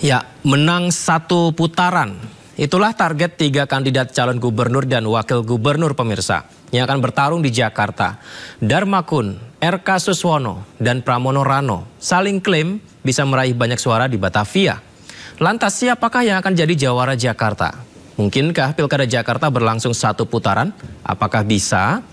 Ya, menang satu putaran. Itulah target 3 kandidat calon gubernur dan wakil gubernur pemirsa yang akan bertarung di Jakarta. Dharma Kun, RK Suswono, dan Pramono Rano saling klaim bisa meraih banyak suara di Batavia. Lantas siapakah yang akan jadi jawara Jakarta? Mungkinkah Pilkada Jakarta berlangsung satu putaran? Apakah bisa?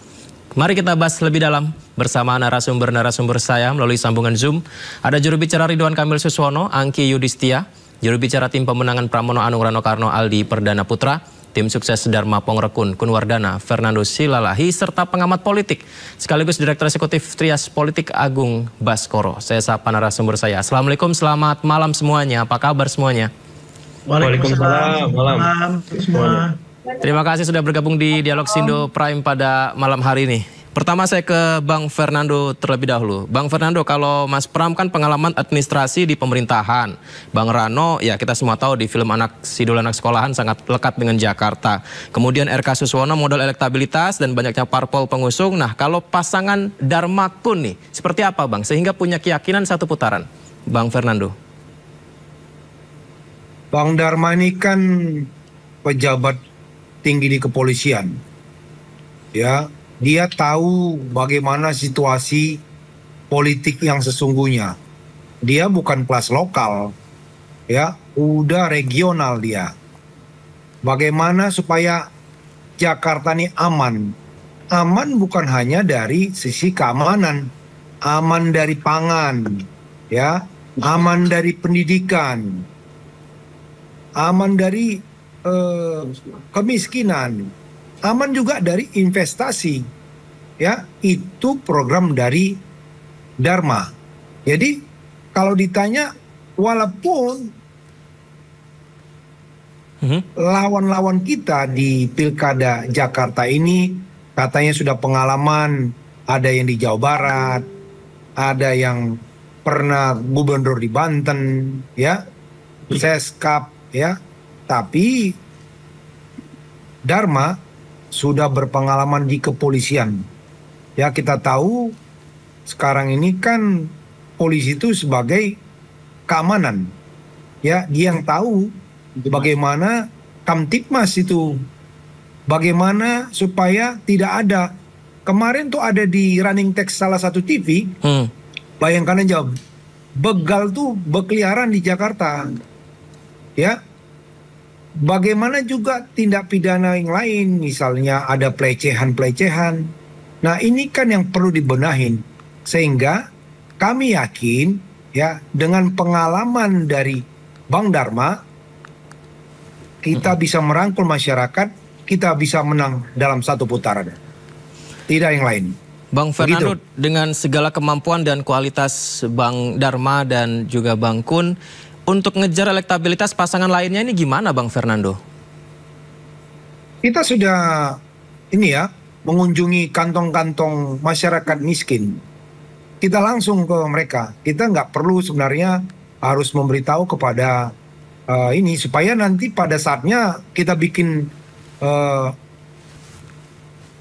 Mari kita bahas lebih dalam bersama narasumber-narasumber saya melalui sambungan Zoom. Ada juru bicara Ridwan Kamil Suswono, Angki Yudhistia, juru bicara tim pemenangan Pramono Anung Rano Karno Aldi Perdana Putra, tim sukses Dharma Pongrekun Kunwardana Fernando Silalahi, serta pengamat politik sekaligus Direktur Eksekutif Trias Politik Agung Baskoro. Saya sapa narasumber saya. Assalamualaikum, selamat malam semuanya. Apa kabar semuanya? Waalaikumsalam, malam semuanya. Terima kasih sudah bergabung di Dialog Sindo Prime pada malam hari ini. Pertama saya ke Bang Fernando terlebih dahulu. Bang Fernando, kalau Mas Pram kan pengalaman administrasi di pemerintahan. Bang Rano, ya kita semua tahu di film Sidul Anak Sekolahan sangat lekat dengan Jakarta. Kemudian RK Suswono modal elektabilitas dan banyaknya parpol pengusung. Nah, kalau pasangan Dharma Kun nih, seperti apa Bang? Sehingga punya keyakinan satu putaran. Bang Fernando. Bang Dharma ini kan pejabat tinggi di kepolisian. Ya, dia tahu bagaimana situasi politik yang sesungguhnya. Dia bukan kelas lokal, ya, udah regional dia. Bagaimana supaya Jakarta ini aman? Aman bukan hanya dari sisi keamanan, aman dari pangan, ya, aman dari pendidikan, aman dari kemiskinan, aman juga dari investasi, ya, itu program dari Dharma. Jadi kalau ditanya, walaupun lawan-lawan kita di Pilkada Jakarta ini katanya sudah pengalaman, ada yang di Jawa Barat, ada yang pernah gubernur di Banten, ya, Seskap, ya. Tapi Dharma sudah berpengalaman di kepolisian. Ya, kita tahu sekarang ini kan polisi itu sebagai keamanan. Ya, dia yang tahu bagaimana Kamtipmas itu, bagaimana supaya tidak ada. Kemarin tuh ada di running text salah satu TV, bayangkan aja, begal tuh berkeliaran di Jakarta. Ya, bagaimana juga tindak pidana yang lain, misalnya ada pelecehan-pelecehan. Nah, ini kan yang perlu dibenahin. Sehingga kami yakin, ya, dengan pengalaman dari Bang Dharma, kita bisa merangkul masyarakat, kita bisa menang dalam satu putaran. Tidak yang lain. Bang Fernando, dengan segala kemampuan dan kualitas Bang Dharma dan juga Bang Kun, untuk ngejar elektabilitas pasangan lainnya ini gimana Bang Fernando? Kita sudah ini ya, mengunjungi kantong-kantong masyarakat miskin. Kita langsung ke mereka. Kita nggak perlu sebenarnya harus memberitahu kepada ini, supaya nanti pada saatnya kita bikin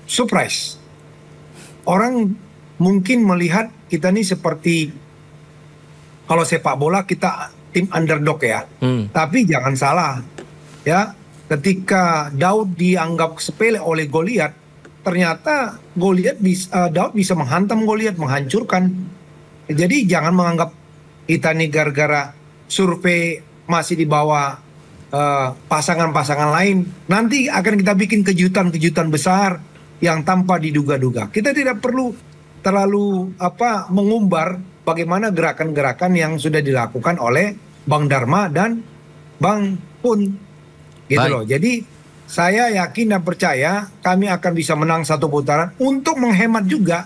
surprise. Orang mungkin melihat kita ini seperti, kalau sepak bola kita tim underdog ya, tapi jangan salah ya, ketika Daud dianggap sepele oleh Goliat, ternyata Daud bisa menghantam Goliat, menghancurkan. Jadi jangan menganggap kita nih gara-gara survei masih di bawah pasangan-pasangan lain, nanti akan kita bikin kejutan-kejutan besar yang tanpa diduga-duga. Kita tidak perlu terlalu mengumbar bagaimana gerakan-gerakan yang sudah dilakukan oleh Bang Dharma dan Bang Kun, gitu loh. Jadi saya yakin dan percaya kami akan bisa menang satu putaran untuk menghemat juga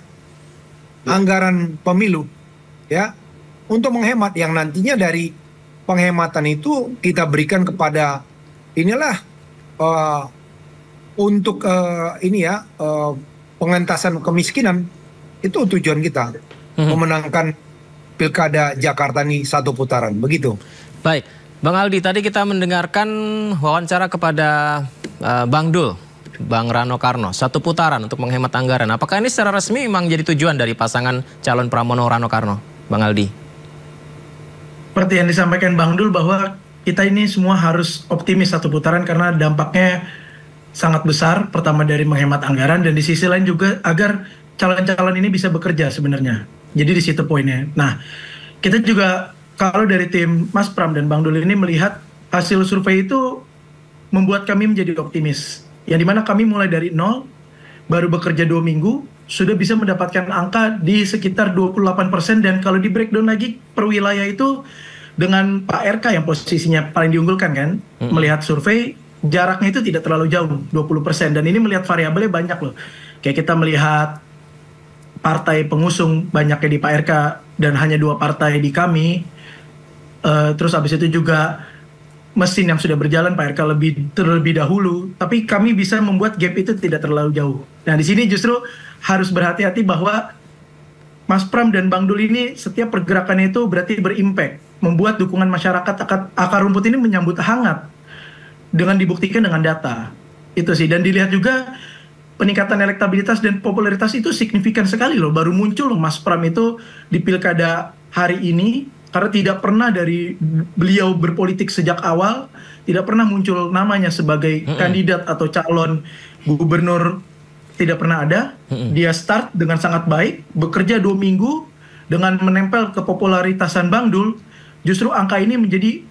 anggaran pemilu, ya, untuk menghemat yang nantinya dari penghematan itu kita berikan kepada inilah untuk pengentasan kemiskinan. Itu tujuan kita, memenangkan Pilkada Jakarta ini satu putaran, begitu. Baik, Bang Aldi, tadi kita mendengarkan wawancara kepada Bang Dul, Bang Rano Karno, satu putaran untuk menghemat anggaran. Apakah ini secara resmi memang jadi tujuan dari pasangan calon Pramono Rano Karno, Bang Aldi? Seperti yang disampaikan Bang Dul bahwa kita ini semua harus optimis satu putaran karena dampaknya sangat besar. Pertama dari menghemat anggaran dan di sisi lain juga agar calon-calon ini bisa bekerja sebenarnya. Jadi di situ poinnya. Nah, kita juga kalau dari tim Mas Pram dan Bang Dul ini melihat hasil survei itu membuat kami menjadi optimis. Yang dimana kami mulai dari nol, baru bekerja 2 minggu, sudah bisa mendapatkan angka di sekitar 28%. Dan kalau di breakdown lagi per wilayah itu, dengan Pak RK yang posisinya paling diunggulkan kan, melihat survei, jaraknya itu tidak terlalu jauh, 20%. Dan ini melihat variabelnya banyak loh. Kayak kita melihat partai pengusung banyaknya di Pak RK dan hanya 2 partai di kami. Terus habis itu juga mesin yang sudah berjalan Pak RK terlebih dahulu. Tapi kami bisa membuat gap itu tidak terlalu jauh. Nah di sini justru harus berhati-hati bahwa Mas Pram dan Bang Dul ini setiap pergerakannya itu berarti berimpact, membuat dukungan masyarakat akar rumput ini menyambut hangat dengan dibuktikan dengan data. Itu sih, dan dilihat juga peningkatan elektabilitas dan popularitas itu signifikan sekali loh. Baru muncul loh Mas Pram itu di pilkada hari ini, karena tidak pernah dari beliau berpolitik sejak awal, tidak pernah muncul namanya sebagai kandidat atau calon gubernur, tidak pernah ada. Dia start dengan sangat baik, bekerja 2 minggu dengan menempel kepopularitasan Bang Dul, justru angka ini menjadi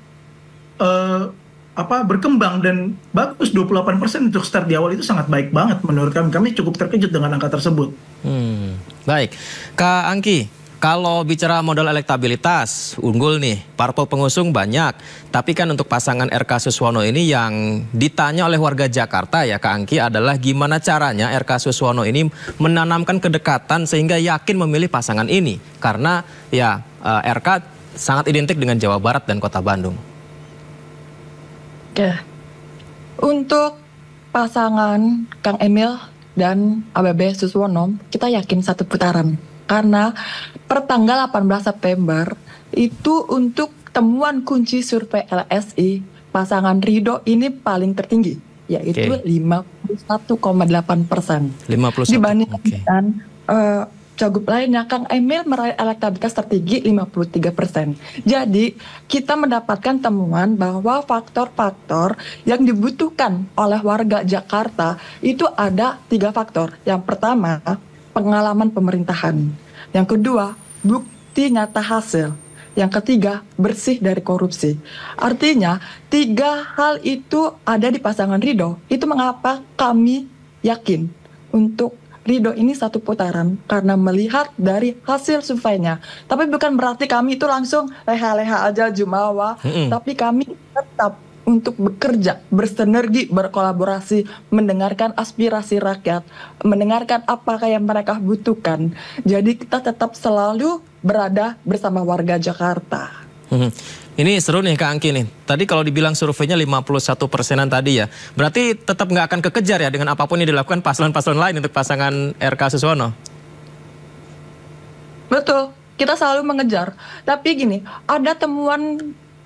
berkembang dan bagus. 28% untuk start di awal itu sangat baik banget menurut kami. Kami cukup terkejut dengan angka tersebut. Baik, Kak Angki, kalau bicara modal elektabilitas, unggul nih, parpol pengusung banyak. Tapi kan untuk pasangan RK Suswono ini yang ditanya oleh warga Jakarta ya Kak Angki adalah gimana caranya RK Suswono ini menanamkan kedekatan sehingga yakin memilih pasangan ini. Karena ya RK sangat identik dengan Jawa Barat dan Kota Bandung. Oke, untuk pasangan Kang Emil dan ABB Suswono, kita yakin satu putaran. Karena per tanggal 18 September itu untuk temuan kunci survei LSI, pasangan Ridho ini paling tertinggi, yaitu 51,8%. Dibandingkan cagup lainnya, Kang Emil meraih elektabilitas tertinggi 53%. Jadi kita mendapatkan temuan bahwa faktor-faktor yang dibutuhkan oleh warga Jakarta itu ada 3 faktor. Yang pertama, pengalaman pemerintahan. Yang kedua, bukti nyata hasil. Yang ketiga, bersih dari korupsi. Artinya, 3 hal itu ada di pasangan Ridho. Itu mengapa kami yakin untuk Ridho ini satu putaran, karena melihat dari hasil surveinya. Tapi bukan berarti kami itu langsung leha-leha aja jumawa, tapi kami tetap untuk bekerja, bersinergi, berkolaborasi, mendengarkan aspirasi rakyat, mendengarkan apa yang mereka butuhkan. Jadi kita tetap selalu berada bersama warga Jakarta. Ini seru nih Kak Angki nih. Tadi kalau dibilang surveinya 51%-an tadi ya, berarti tetap nggak akan kekejar ya dengan apapun yang dilakukan paslon-paslon lain untuk pasangan RK Suswono? Betul, kita selalu mengejar. Tapi gini, ada temuan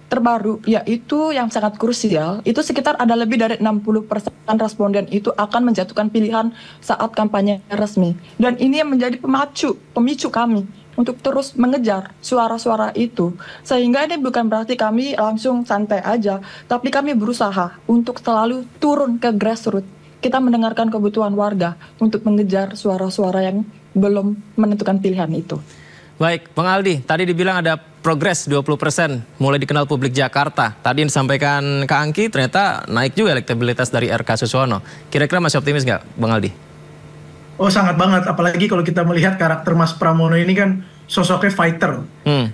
terbaru yaitu yang sangat krusial, itu sekitar ada lebih dari 60% responden itu akan menjatuhkan pilihan saat kampanye resmi. Dan ini yang menjadi pemicu kami untuk terus mengejar suara-suara itu. Sehingga ini bukan berarti kami langsung santai aja, tapi kami berusaha untuk selalu turun ke grassroots. Kita mendengarkan kebutuhan warga untuk mengejar suara-suara yang belum menentukan pilihan itu. Baik, Bang Aldi, tadi dibilang ada progres 20% mulai dikenal publik Jakarta. Tadi yang disampaikan Kak Angki ternyata naik juga elektabilitas dari RK Suswono. Kira-kira masih optimis nggak Bang Aldi? Oh sangat banget, apalagi kalau kita melihat karakter Mas Pramono ini kan sosoknya fighter,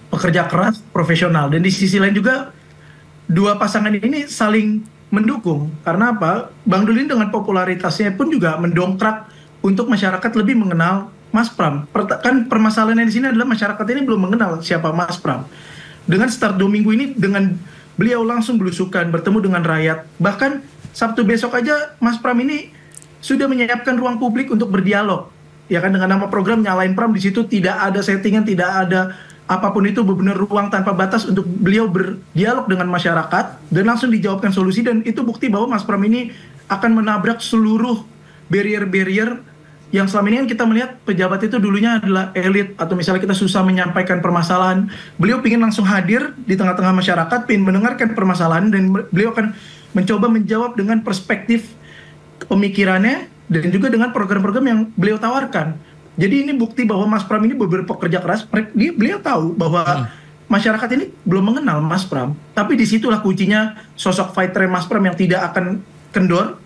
pekerja keras, profesional. Dan di sisi lain juga dua pasangan ini saling mendukung. Karena apa? Bang Dul ini dengan popularitasnya pun juga mendongkrak untuk masyarakat lebih mengenal Mas Pram. Kan permasalahannya di sini adalah masyarakat ini belum mengenal siapa Mas Pram. Dengan start 2 minggu ini, dengan beliau langsung belusukan, bertemu dengan rakyat. Bahkan Sabtu besok aja Mas Pram ini sudah menyiapkan ruang publik untuk berdialog. Ya kan, dengan nama program Nyalain Pram, di situ tidak ada settingan, tidak ada apapun itu, benar-benar ruang tanpa batas untuk beliau berdialog dengan masyarakat dan langsung dijawabkan solusi. Dan itu bukti bahwa Mas Pram ini akan menabrak seluruh barrier-barrier yang selama ini kan kita melihat pejabat itu dulunya adalah elit, atau misalnya kita susah menyampaikan permasalahan, beliau ingin langsung hadir di tengah-tengah masyarakat, ingin mendengarkan permasalahan, dan beliau akan mencoba menjawab dengan perspektif pemikirannya dan juga dengan program-program yang beliau tawarkan. Jadi ini bukti bahwa Mas Pram ini beberapa kerja keras. Beliau tahu bahwa masyarakat ini belum mengenal Mas Pram, tapi disitulah kuncinya sosok fighter Mas Pram yang tidak akan kendor,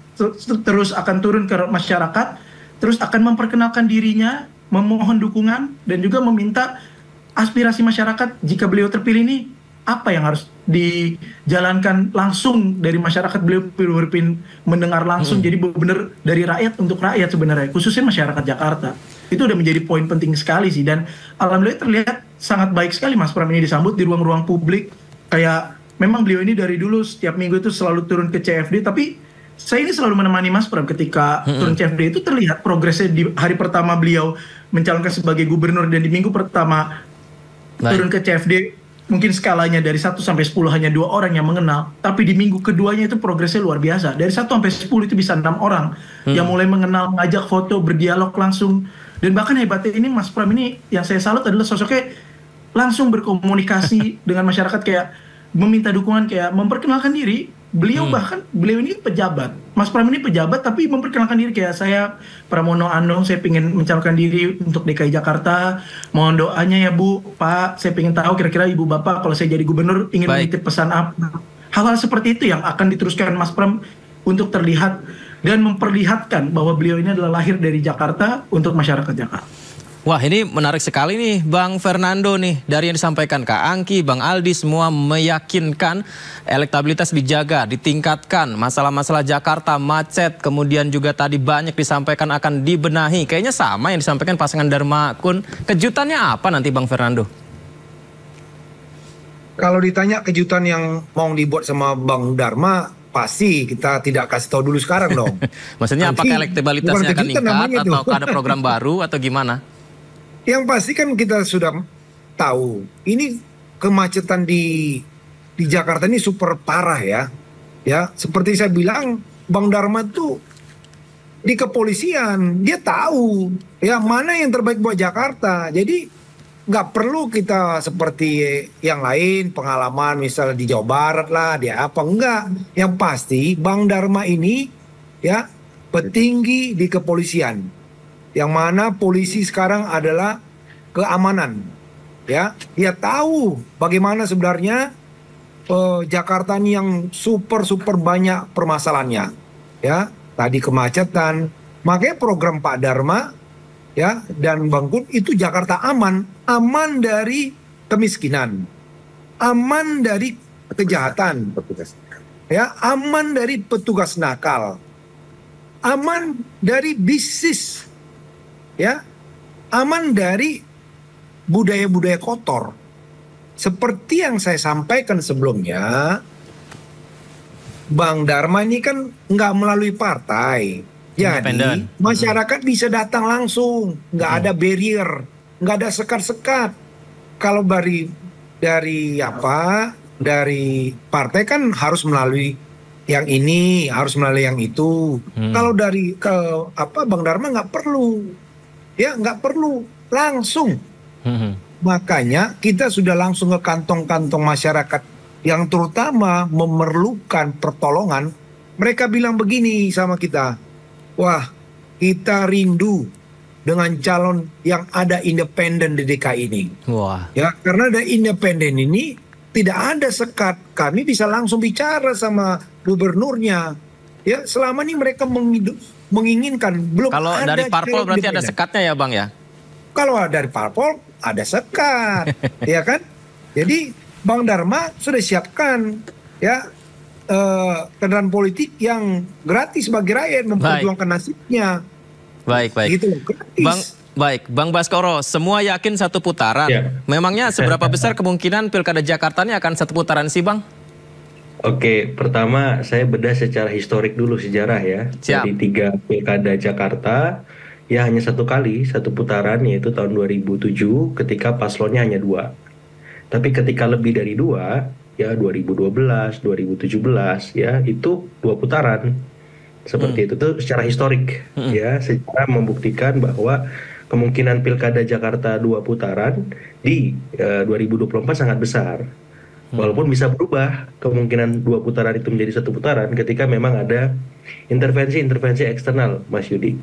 terus akan turun ke masyarakat, terus akan memperkenalkan dirinya, memohon dukungan, dan juga meminta aspirasi masyarakat jika beliau terpilih ini apa yang harus dijalankan langsung dari masyarakat. Beliau mendengar langsung, jadi benar-benar dari rakyat untuk rakyat sebenarnya, khususnya masyarakat Jakarta. Itu udah menjadi poin penting sekali sih, dan alhamdulillah terlihat sangat baik sekali Mas Pram ini disambut di ruang-ruang publik. Kayak memang beliau ini dari dulu setiap minggu itu selalu turun ke CFD, tapi saya ini selalu menemani Mas Pram ketika turun CFD. Itu terlihat progresnya di hari pertama beliau mencalonkan sebagai gubernur, dan di minggu pertama turun ke CFD mungkin skalanya dari 1 sampai 10 hanya 2 orang yang mengenal, tapi di minggu keduanya itu progresnya luar biasa. Dari 1 sampai 10 itu bisa 6 orang yang mulai mengenal, ngajak foto, berdialog langsung. Dan bahkan hebatnya ini Mas Pram ini yang saya salut adalah sosoknya langsung berkomunikasi dengan masyarakat, kayak meminta dukungan, kayak memperkenalkan diri. Beliau bahkan, beliau ini pejabat, Mas Pram ini pejabat, tapi memperkenalkan diri kayak, saya Pramono Anung, saya ingin mencalonkan diri untuk DKI Jakarta, mohon doanya ya Bu, Pak, saya ingin tahu kira-kira Ibu Bapak kalau saya jadi gubernur ingin menitip pesan apa. Hal-hal seperti itu yang akan diteruskan Mas Pram untuk terlihat dan memperlihatkan bahwa beliau ini adalah lahir dari Jakarta untuk masyarakat Jakarta. Wah, ini menarik sekali nih Bang Fernando nih. Dari yang disampaikan Kak Angki, Bang Aldi, semua meyakinkan elektabilitas dijaga, ditingkatkan. Masalah-masalah Jakarta, macet, kemudian juga tadi banyak disampaikan akan dibenahi. Kayaknya sama yang disampaikan pasangan Dharma Kun. Kejutannya apa nanti Bang Fernando? Kalau ditanya kejutan yang mau dibuat sama Bang Dharma, pasti kita tidak kasih tahu dulu sekarang dong. Maksudnya Nanti, apakah elektabilitasnya akan meningkat atau ada program baru atau gimana? Yang pasti kan kita sudah tahu, ini kemacetan di Jakarta ini super parah ya. Ya, seperti saya bilang, Bang Dharma tuh di kepolisian, dia tahu ya mana yang terbaik buat Jakarta. Jadi nggak perlu kita seperti yang lain, pengalaman misalnya di Jawa Barat lah, dia apa enggak. Yang pasti Bang Dharma ini ya petinggi di kepolisian. Yang mana polisi sekarang adalah keamanan, ya. Dia tahu bagaimana sebenarnya Jakarta ini yang super banyak permasalahannya, ya. Tadi kemacetan, makanya program Pak Dharma, ya, dan Bang Kun itu Jakarta aman dari kemiskinan, aman dari kejahatan, ya, aman dari petugas nakal, aman dari bisnis. Ya, aman dari budaya-budaya kotor. Seperti yang saya sampaikan sebelumnya, Bang Dharma ini kan nggak melalui partai. Jadi masyarakat bisa datang langsung, nggak ada barrier, nggak ada sekat-sekat. Kalau dari partai kan harus melalui yang ini, harus melalui yang itu. Kalau dari Bang Dharma nggak perlu. Ya, nggak perlu langsung. Makanya kita sudah langsung ke kantong-kantong masyarakat yang terutama memerlukan pertolongan. Mereka bilang begini sama kita, wah, kita rindu dengan calon yang ada independen di DKI ini. Wah. Ya, karena ada independen ini tidak ada sekat. Kami bisa langsung bicara sama gubernurnya. Ya, selama ini mereka menginginkan, belum kalau ada. Dari parpol berarti ada sekatnya ya Bang ya? Kalau dari parpol ada sekat, ya kan? Jadi Bang Dharma sudah siapkan ya kendaraan politik yang gratis bagi rakyat, memperjuangkan nasibnya. Baik. Gitu, gratis. Bang Baskoro, semua yakin satu putaran. Ya. Memangnya seberapa besar kemungkinan Pilkada Jakarta ini akan satu putaran sih Bang? Oke, pertama saya bedah secara historik dulu sejarah ya. Siap. Dari 3 Pilkada Jakarta, ya hanya 1 kali, 1 putaran, yaitu tahun 2007 ketika paslonnya hanya 2. Tapi ketika lebih dari 2, ya 2012, 2017, ya itu 2 putaran. seperti itu tuh secara historik ya, secara membuktikan bahwa kemungkinan pilkada Jakarta 2 putaran di 2024 sangat besar. Walaupun bisa berubah kemungkinan 2 putaran itu menjadi 1 putaran ketika memang ada intervensi eksternal, Mas Yudi.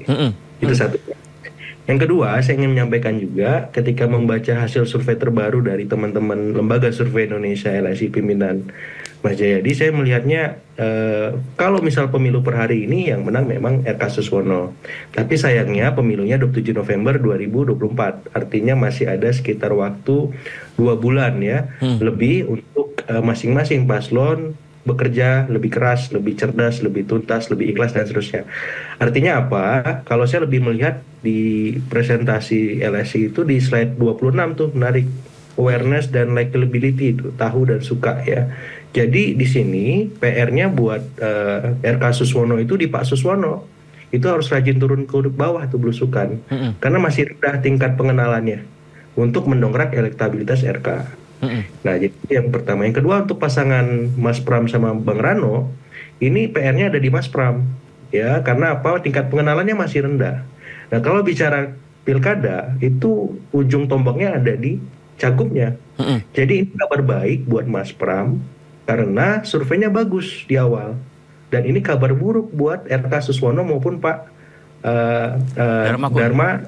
Itu satu. Yang kedua, saya ingin menyampaikan juga ketika membaca hasil survei terbaru dari teman-teman Lembaga Survei Indonesia LSI pimpinan Mas Jayadi, saya melihatnya kalau misal pemilu per hari ini yang menang memang RK Suswono. Tapi sayangnya pemilunya 27 November 2024. Artinya masih ada sekitar waktu 2 bulan ya lebih untuk masing-masing paslon bekerja lebih keras, lebih cerdas, lebih tuntas, lebih ikhlas dan seterusnya. Artinya apa? Kalau saya lebih melihat di presentasi LSI itu di slide 26 tuh menarik, awareness dan likability itu, tahu dan suka ya. Jadi di sini PR-nya buat RK Suswono itu di Pak Suswono itu harus rajin turun ke bawah tuh belusukan, karena masih rendah tingkat pengenalannya untuk mendongkrak elektabilitas RK. Nah, jadi yang pertama. Yang kedua, untuk pasangan Mas Pram sama Bang Rano, ini PR-nya ada di Mas Pram, ya, karena apa? Tingkat pengenalannya masih rendah. Nah, kalau bicara pilkada, itu ujung tombaknya ada di cagupnya. Jadi ini kabar baik buat Mas Pram, karena surveinya bagus di awal. Dan ini kabar buruk buat RK Suswono maupun Pak Dharma.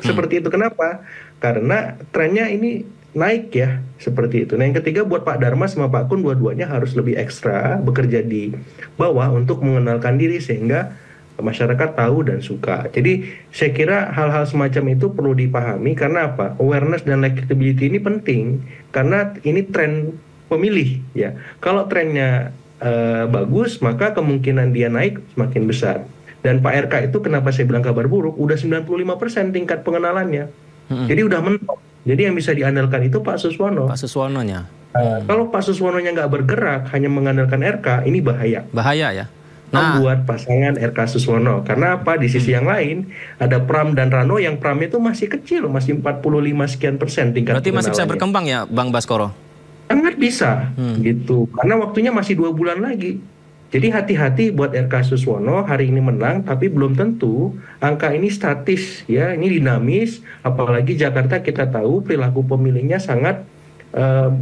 Seperti itu. Kenapa? Karena trennya ini naik ya, seperti itu. Nah, yang ketiga buat Pak Dharma sama Pak Kun, dua-duanya harus lebih ekstra bekerja di bawah untuk mengenalkan diri sehingga masyarakat tahu dan suka. Jadi saya kira hal-hal semacam itu perlu dipahami, karena apa? Awareness dan likability ini penting karena ini tren pemilih ya. Kalau trennya bagus, maka kemungkinan dia naik semakin besar. Dan Pak RK itu kenapa saya bilang kabar buruk? Udah 95% tingkat pengenalannya. Jadi udah mentok. Jadi yang bisa diandalkan itu Pak Suswono. Pak Suswononya. Kalau Pak Suswononya nggak bergerak, hanya mengandalkan RK, ini bahaya. Bahaya ya. Nah, buat pasangan RK Suswono. Karena apa? Di sisi yang lain ada Pram dan Rano, yang Pram itu masih kecil, masih 45 sekian persen tingkat. Berarti masih bisa berkembang ya, Bang Baskoro? Sangat bisa, gitu. Karena waktunya masih 2 bulan lagi. Jadi hati-hati buat RK Suswono, hari ini menang, tapi belum tentu angka ini statis, ya. Ini dinamis, apalagi Jakarta kita tahu perilaku pemilihnya sangat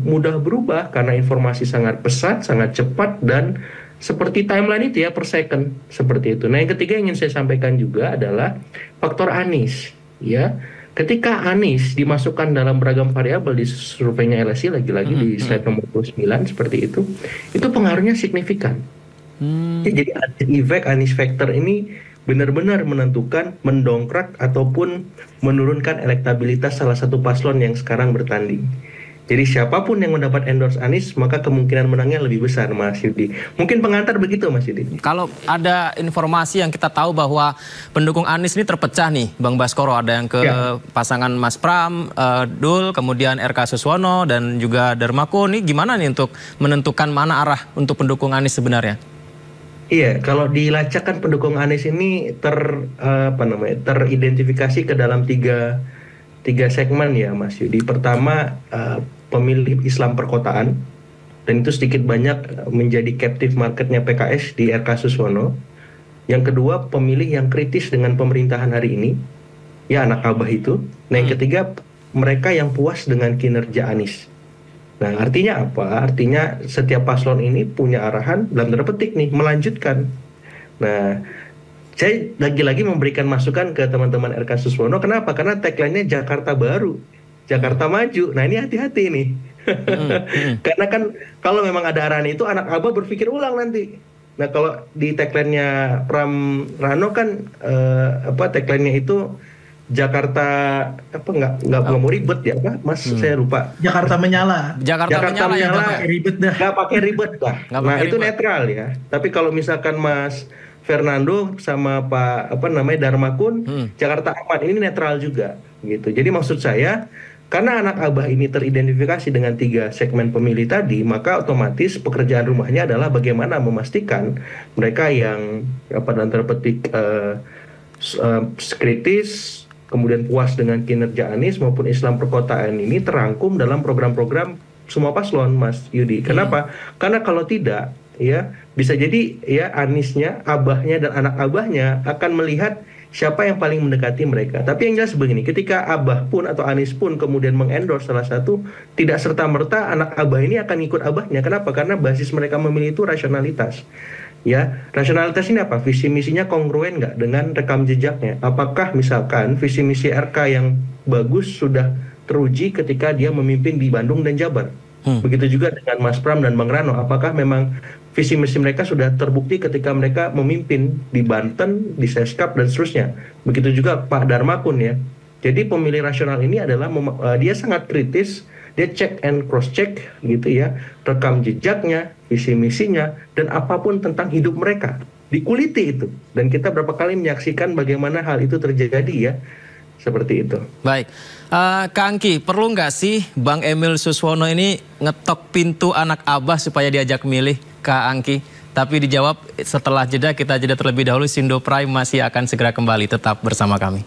mudah berubah karena informasi sangat pesat, sangat cepat, dan seperti timeline itu ya, per second, seperti itu. Nah, yang ketiga yang ingin saya sampaikan juga adalah faktor Anies, ya. Ketika Anies dimasukkan dalam beragam variabel di surveinya LSI, lagi-lagi di slide nomor 29 seperti itu pengaruhnya signifikan. Jadi efek Anies Factor ini benar-benar menentukan, mendongkrak ataupun menurunkan elektabilitas salah satu paslon yang sekarang bertanding. Jadi siapapun yang mendapat endorse Anies, maka kemungkinan menangnya lebih besar, Mas Yudi. Mungkin pengantar begitu, Mas Yudi. Kalau ada informasi yang kita tahu bahwa pendukung Anies ini terpecah nih, Bang Baskoro. Ada yang ke pasangan Mas Pram, Dul, kemudian RK Suswono, dan juga Dharma Kun. Ini gimana nih untuk menentukan mana arah untuk pendukung Anies sebenarnya? Iya, kalau dilacak kan pendukung Anies ini teridentifikasi ke dalam tiga segmen ya, Mas Yudi. Pertama, pemilih Islam perkotaan, dan itu sedikit banyak menjadi captive marketnya PKS di RK Suswono. Yang kedua, pemilih yang kritis dengan pemerintahan hari ini, ya, anak abah itu. Nah, yang ketiga, mereka yang puas dengan kinerja Anies. Nah, artinya apa? Artinya setiap paslon ini punya arahan, dalam tanda petik nih, melanjutkan. Nah, saya lagi-lagi memberikan masukan ke teman-teman RK Suswono. Kenapa? Karena tagline-nya Jakarta Baru, Jakarta Maju. Nah, ini hati-hati nih. Karena kan kalau memang ada arahan itu, anak abah berpikir ulang nanti. Nah, kalau di tagline-nya Pram Rano kan tagline-nya itu Jakarta nggak mau ribet ya, Pak? Mas, saya lupa. Jakarta menyala. Jakarta menyala. Ribet dah. Nggak pakai ribet dah. Nah, itu netral ya. Tapi kalau misalkan Mas Fernando sama Pak Dharma Kun, Jakarta aman, ini netral juga gitu. Jadi maksud saya, karena anak abah ini teridentifikasi dengan 3 segmen pemilih tadi, maka otomatis pekerjaan rumahnya adalah bagaimana memastikan mereka yang dalam tanda petik kritis, kemudian puas dengan kinerja Anies maupun Islam perkotaan ini terangkum dalam program-program semua paslon, Mas Yudi. Kenapa? Karena kalau tidak, ya bisa jadi ya Aniesnya, abahnya dan anak abahnya akan melihat siapa yang paling mendekati mereka. Tapi yang jelas begini, ketika abah pun atau Anies pun kemudian mengendorse salah satu, tidak serta-merta anak abah ini akan ikut abahnya. Kenapa? Karena basis mereka memilih itu rasionalitas. Ya, rasionalitas ini apa? Visi misinya kongruen nggak dengan rekam jejaknya? Apakah misalkan visi misi RK yang bagus sudah teruji ketika dia memimpin di Bandung dan Jabar? Begitu juga dengan Mas Pram dan Bang Rano, apakah memang visi misi mereka sudah terbukti ketika mereka memimpin di Banten, di Seskap dan seterusnya. Begitu juga Pak Darmakun ya. Jadi pemilih rasional ini adalah dia sangat kritis, dia check and cross check gitu ya, rekam jejaknya, visi misinya dan apapun tentang hidup mereka. Dikuliti itu. Dan kita berapa kali menyaksikan bagaimana hal itu terjadi ya. Seperti itu. Baik, Kak Angki, perlu nggak sih Bang Emil Suswono ini ngetok pintu anak abah supaya diajak milih, Kak Angki? Tapi dijawab setelah jeda, kita jeda terlebih dahulu. Sindo Prime masih akan segera kembali, tetap bersama kami.